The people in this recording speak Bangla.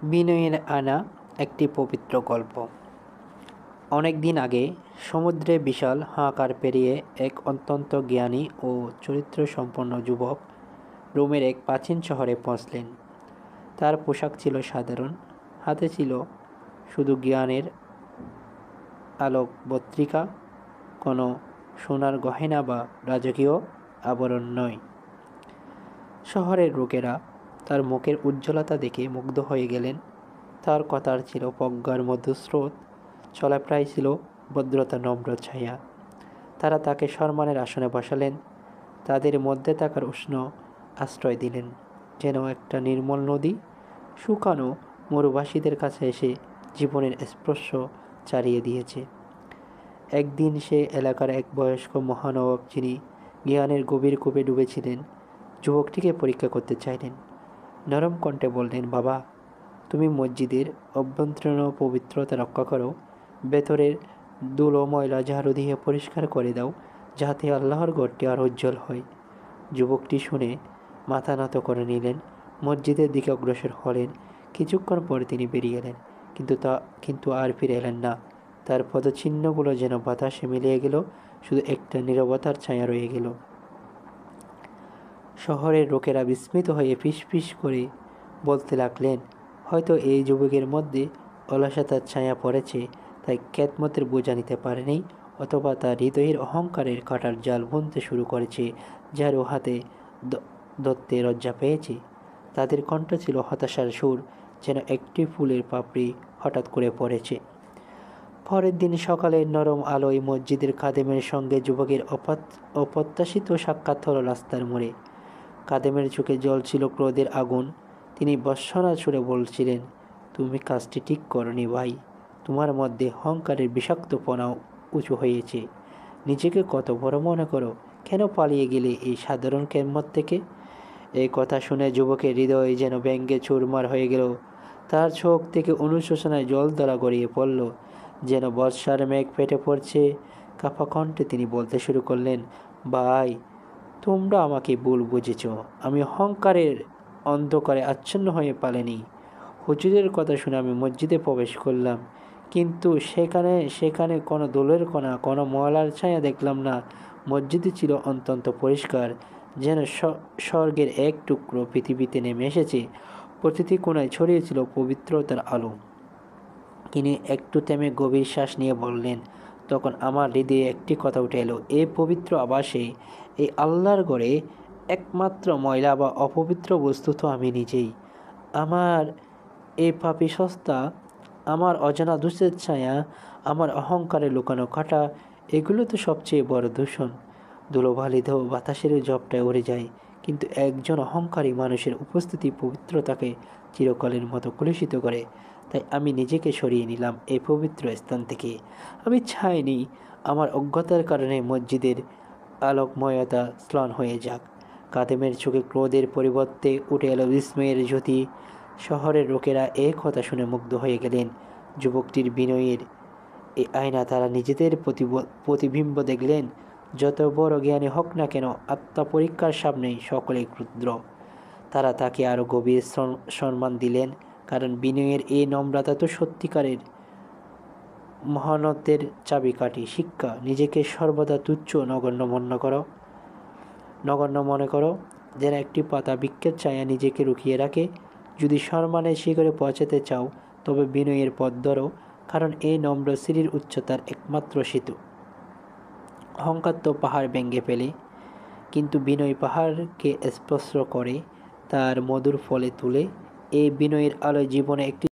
বিনয়ের আনা একটি পবিত্র গল্প। অনেক দিন আগে সমুদ্রে বিশাল হাহাকার পেরিয়ে এক অত্যন্ত জ্ঞানী ও চরিত্রসম্পন্ন যুবক রোমের এক প্রাচীন শহরে পৌঁছলেন। তার পোশাক ছিল সাধারণ, হাতে ছিল শুধু জ্ঞানের আলোকবর্তিকা, কোনো সোনার গহেনা বা রাজকীয় আবরণ নয়। শহরের লোকেরা তার মুখের উজ্জ্বলতা দেখে মুগ্ধ হয়ে গেলেন। তার কথার ছিল প্রজ্ঞার মধুর স্রোত, চলাফেরায় ছিল ভদ্রতা নম্র ছায়া। তারা তাকে সম্মানের আসনে বসালেন, তাদের মধ্যে থাকার উষ্ণ আশ্রয় দিলেন, যেন একটা নির্মল নদী শুকানো মরুবাসীদের কাছে এসে জীবনের স্পর্শ ছাড়িয়ে দিয়েছে। একদিন সে এলাকার এক বয়স্ক মহানবব, যিনি জ্ঞানের গভীর কূপে ডুবেছিলেন, যুবকটিকে পরীক্ষা করতে চাইলেন। নরম কণ্ঠে বললেন, বাবা, তুমি মসজিদের অভ্যন্তরীণ পবিত্রতা রক্ষা করো, ভেতরের ধুলো ময়লা ঝাড়ু দিয়ে পরিষ্কার করে দাও, যাতে আল্লাহর ঘরটি আর উজ্জ্বল হয়। যুবকটি শুনে মাথা নত করে নিলেন, মসজিদের দিকে অগ্রসর হলেন। কিছুক্ষণ পরে তিনি বেরিয়ে এলেন, কিন্তু আর ফিরে এলেন না। তার পদচিহ্নগুলো যেন বাতাসে মিলিয়ে গেল, শুধু একটা নীরবতার ছায়া রয়ে গেল। শহরের লোকেরা বিস্মিত হয়ে ফিসফিস করে বলতে লাগলেন, হয়তো এই যুবকের মধ্যে অলসতার ছায়া পড়েছে, তাই খ্যাতমতের বোঝা নিতে পারেনি, অথবা তার হৃদয়ের অহংকারের কাটার জাল বুনতে শুরু করেছে, যার ও হাতে ধরতে লজ্জা পেয়েছে। তাদের কণ্ঠ ছিল হতাশার সুর, যেন একটি ফুলের পাপড়ি হঠাৎ করে পড়েছে। পরের দিন সকালে নরম আলোয় মসজিদের খাদেমের সঙ্গে যুবকের অপ্রত্যাশিত সাক্ষাৎ হলো রাস্তার মোড়ে। খাদেমের চোখে জল ছিল ক্রোধের আগুন। তিনি ভর্ৎসনার সুরে বলছিলেন, তুমি কাজটি ঠিক করনি ভাই, তোমার মধ্যে অহংকারের বিষাক্তপনা উঁচু হয়েছে। নিজেকে কত বড় মনে করো, কেন পালিয়ে গেলে এই সাধারণ খেদমত থেকে? এই কথা শুনে যুবকের হৃদয় যেন ব্যঙ্গে চুরমার হয়ে গেল। তার চোখ থেকে অনুশোচনায় জলধারা গড়িয়ে পড়ল, যেন বর্ষার মেঘ ফেটে পড়ছে। কাঁপা কণ্ঠে তিনি বলতে শুরু করলেন, ভাই, তোমরা আমাকে ভুল বুঝেছ। আমি অহংকারের অন্ধকারে আচ্ছন্ন হয়ে পালিনি। হুজুরের কথা শুনে আমি মসজিদে প্রবেশ করলাম, কিন্তু সেখানে কোনো ধুলোর কণা, কোনো ময়লার ছায়া দেখলাম না। মসজিদে ছিল অত্যন্ত পরিষ্কার, যেন স্বর্গের এক টুকরো পৃথিবীতে নেমে এসেছে। প্রতিটি কোণায় ছড়িয়েছিল পবিত্রতার আলো। তিনি একটু থেমে গভীর শ্বাস নিয়ে বললেন, তখন আমার হৃদয়ে একটি কথা উঠে এলো, এই পবিত্র আবাসে, এই আল্লাহর ঘরে একমাত্র ময়লা বা অপবিত্র বস্তু তো আমি নিজেই। আমার এই পাপী সস্তা, আমার অজানা দোষের ছায়া, আমার অহংকারে লুকানো কাটা, এগুলো তো সবচেয়ে বড় দূষণ। ধুলোবালিতেও বাতাসের জবটায় উড়ে যায়, কিন্তু একজন অহংকারী মানুষের উপস্থিতি পবিত্রতাকে চিরকালের মতো কলুষিত করে। তাই আমি নিজেকে সরিয়ে নিলাম এই পবিত্র স্থান থেকে। আমি চাইনি আমার অজ্ঞতার কারণে মসজিদের আলোকময়তা স্লান হয়ে যাক। কাদেমের চোখে ক্রোধের পরিবর্তে উঠে এলো বিস্ময়ের জ্যোতি। শহরের লোকেরা এই কথা শুনে মুগ্ধ হয়ে গেলেন। যুবকটির বিনয়ের এই আয়না তারা নিজেদের প্রতিবিম্ব দেখলেন। যত বড় জ্ঞানী হোক না কেন, আত্মপরীক্ষার সামনে সকলেই ক্ষুদ্র। তারা তাকে আরও গভীর সম্মান দিলেন, কারণ বিনয়ের এই নম্রতা তো সত্যিকারের মহানতের চাবিকাঠি। শিক্ষা, নিজেকে সর্বদা তুচ্ছ নগণ্য মনে করো, যেন একটি পাতা বৃক্ষের ছায়া নিজেকে লুকিয়ে রাখে। যদি সম্মানের শিখরে পৌঁছাতে চাও, তবে বিনয়ের পথ ধরো, কারণ এই নম্র সিঁড়ির উচ্চতার একমাত্র সেতু। অহংকার তো পাহাড় ভেঙে ফেলে, কিন্তু বিনয় পাহাড়কে স্পর্শ করে, তার মধুর ফলে তুলে। এই বিনয়ের আলোয় জীবনে একটি